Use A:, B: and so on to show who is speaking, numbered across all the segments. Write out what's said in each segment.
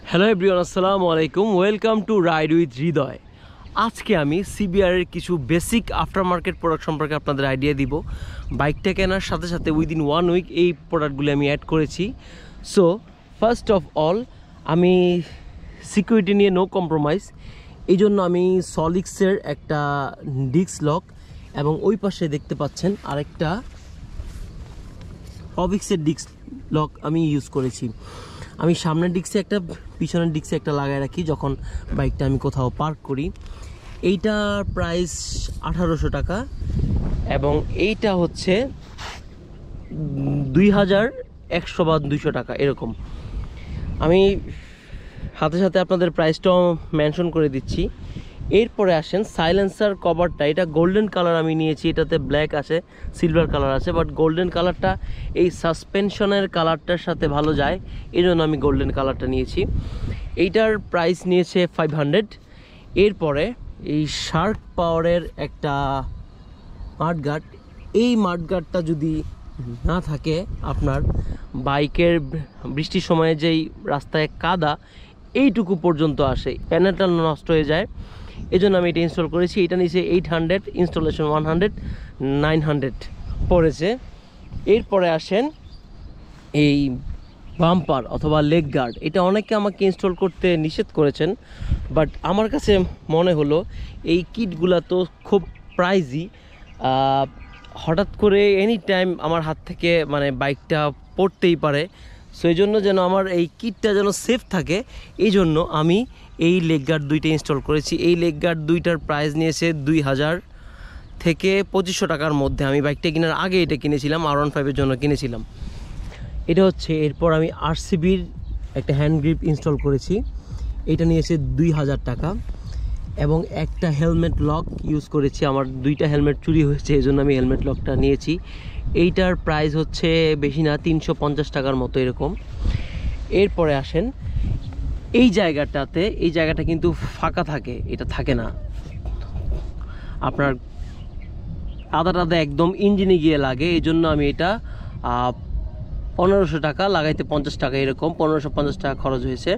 A: Hello everyone, আসসালামু আলাইকুম। Welcome to ride with হৃদয়। আজকে আমি সিবিআরের কিছু বেসিক আফটার মার্কেট প্রোডাক্ট সম্পর্কে আপনাদের আইডিয়া দিব। বাইকটা কেনার সাথে সাথে উইদিন 1 উইক এই প্রোডাক্টগুলি আমি অ্যাড করেছি। সো ফার্স্ট অফ অল, আমি সিকিউরিটি নিয়ে নো কম্প্রোমাইজ, এই জন্য আমি সলিক্সের একটা ডিস্ক লক এবং ওই পাশে দেখতে পাচ্ছেন আরেকটা অবিক্সের ডিস্ক লক আমি ইউজ করেছি। আমি সামনের ডিস্কে একটা, পিছনের ডিস্কে একটা লাগাই রাখি যখন বাইকটা আমি কোথাও পার্ক করি। এইটার প্রাইস 1800 টাকা এবং এইটা হচ্ছে 2100 বা 200 টাকা এরকম। আমি সাথে সাথে আপনাদের প্রাইসটাও মেনশন করে দিচ্ছি। এরপরে আসেন সাইলেন্সার কভারটা, এটা গোল্ডেন কালার আমি নিয়েছি। এটাতে ব্ল্যাক আছে, সিলভার কালার আছে, বাট গোল্ডেন কালারটা এই সাসপেনশনের কালারটার সাথে ভালো যায়, এই জন্য আমি গোল্ডেন কালারটা নিয়েছি। এইটার প্রাইস নিয়েছে 500। এরপরে এই শার্ক পাওয়ারের একটা মাডগার্ড, এই মাডগার্ডটা যদি না থাকে আপনার বাইকের বৃষ্টির সময়ে যেই রাস্তায় কাদা এইটুকু পর্যন্ত আসে, প্যানেলটা নষ্ট হয়ে যায়, এই জন্য আমি এটা ইনস্টল করেছি। এটা নিচে 800, ইনস্টলেশন 100, 900 পড়েছে। এরপরে আসেন এই বাম্পার অথবা লেগ গার্ড, এটা অনেকে আমাকে ইনস্টল করতে নিষেধ করেছেন, বাট আমার কাছে মনে হলো এই কিটগুলো তো খুব প্রাইজি, হঠাৎ করে এনি টাইম আমার হাত থেকে মানে বাইকটা পড়তেই পারে। সো এই জন্য যেন আমার এই কিটটা যেন সেফ থাকে, এই জন্য আমি এই লেগ গার্ড দুইটা ইনস্টল করেছি। এই লেগ গার্ড দুইটার প্রাইস নিয়েছে 2000 থেকে 2500 টাকার মধ্যে। আমি বাইকটা কেনার আগে এটা কিনেছিলাম, R15-এর জন্য কিনেছিলাম। এটা হচ্ছে, এরপর আমি RCBর একটা হ্যান্ড গ্রিপ ইনস্টল করেছি, এটা নিয়েছে 2000 টাকা এবং একটা হেলমেট লক ইউজ করেছি। আমার দুইটা হেলমেট চুরি হয়েছে, এই জন্য আমি হেলমেট লকটা নিয়েছি। এইটার প্রাইস হচ্ছে বেশি না, 350 টাকার মতো এরকম। এরপরে আসেন এই জায়গাটাতে, এই জায়গাটা কিন্তু ফাঁকা থাকে, এটা থাকে না আপনার আদা একদম ইঞ্জিনে গিয়ে লাগে, এই জন্য আমি এটা 1500 টাকা, লাগাইতে 50 টাকা এরকম 1550 টাকা খরচ হয়েছে।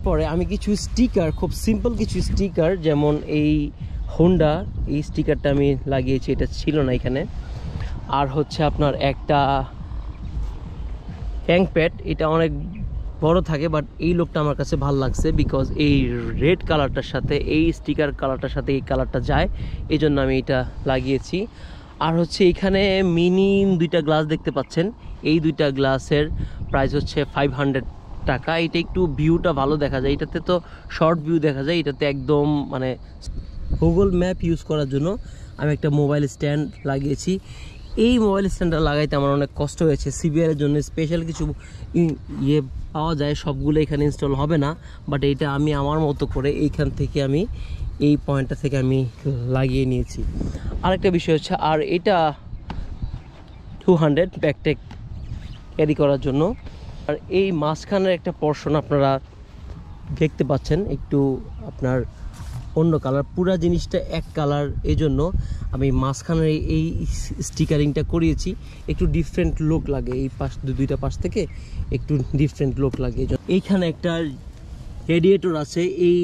A: পরে আমি কিছু স্টিকার, খুব সিম্পল কিছু স্টিকার, যেমন এই হোন্ডা, এই স্টিকারটা আমি লাগিয়েছি, এটা ছিল না এখানে। আর হচ্ছে আপনার একটা ট্যাঙ্ক প্যাড, এটা অনেক বড় থাকে, বাট এই লোকটা আমার কাছে ভালো লাগছে বিকজ এই রেড কালারটার সাথে, এই স্টিকার কালারটার সাথে এই কালারটা যায়, এই জন্য আমি এটা লাগিয়েছি। আর হচ্ছে এখানে মিনি দুইটা গ্লাস দেখতে পাচ্ছেন, এই দুইটা গ্লাসের প্রাইস হচ্ছে 500 টাকা। এটা একটু ভিউটা ভালো দেখা যায়, এটাতে তো শর্ট ভিউ দেখা যায়, এটাতে একদম মানে গুগল ম্যাপ ইউজ করার জন্য আমি একটা মোবাইল স্ট্যান্ড লাগিয়েছি। এই মোবাইল স্ট্যান্ডটা লাগাইতে আমার অনেক কষ্ট হয়েছে, সিবিআরের জন্য স্পেশাল কিছু ইয়ে পাওয়া যায়, সবগুলো এখানে ইনস্টল হবে না, বাট এইটা আমি আমার মতো করে এইখান থেকে আমি এই পয়েন্টটা থেকে আমি লাগিয়ে নিয়েছি। আরেকটা বিষয় হচ্ছে, আর এটা 200 ব্যাকটেক ক্যারি করার জন্য। আর এই মাঝখানের একটা পোর্শন আপনারা দেখতে পাচ্ছেন একটু আপনার অন্য কালার, পুরা জিনিসটা এক কালার, এই জন্য আমি মাঝখানে এই স্টিকারিংটা করিয়েছি, একটু ডিফারেন্ট লুক লাগে, এই পাশ দুইটা পাশ থেকে একটু ডিফারেন্ট লুক লাগে। এইখানে একটা রেডিয়েটর আছে, এই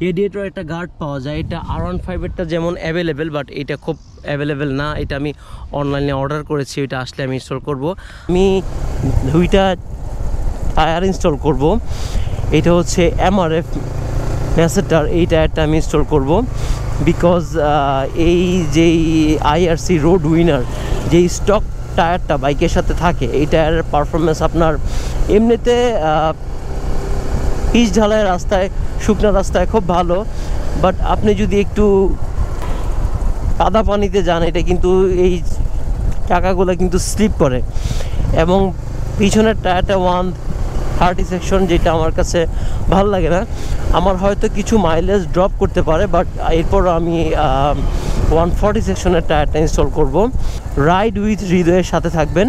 A: রেডিয়েটর একটা গার্ড পাওয়া যায়, এটা R15-এরটা যেমন অ্যাভেলেবেল, বাট এটা খুব অ্যাভেলেবেল না, এটা আমি অনলাইনে অর্ডার করেছি, এটা আসলে আমি ইনস্টল করব। আমি দুইটা টায়ার ইনস্টল করব, এটা হচ্ছে MRF ম্যাসেটার, এই টায়ারটা আমি ইনস্টল করব বিকজ এই যেই IRC রোড উইনার যেই স্টক টায়ারটা বাইকের সাথে থাকে, এই টায়ারের পারফরমেন্স আপনার এমনিতে পিচ ঢালাই রাস্তায়, শুকনো রাস্তায় খুব ভালো, বাট আপনি যদি একটু কাদা পানিতে যান, এটা কিন্তু এই চাকাগুলো কিন্তু স্লিপ করে। এবং পিছনের টায়ারটা 130 সেকশন, যেটা আমার কাছে ভালো লাগে না, আমার হয়তো কিছু মাইলেজ ড্রপ করতে পারে, বাট এরপর আমি 140 সেকশনের টায়ারটা ইনস্টল করব। রাইড উইথ হৃদয়ের সাথে থাকবেন।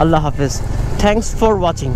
A: আল্লাহ হাফেজ, থ্যাংকস ফর ওয়াচিং।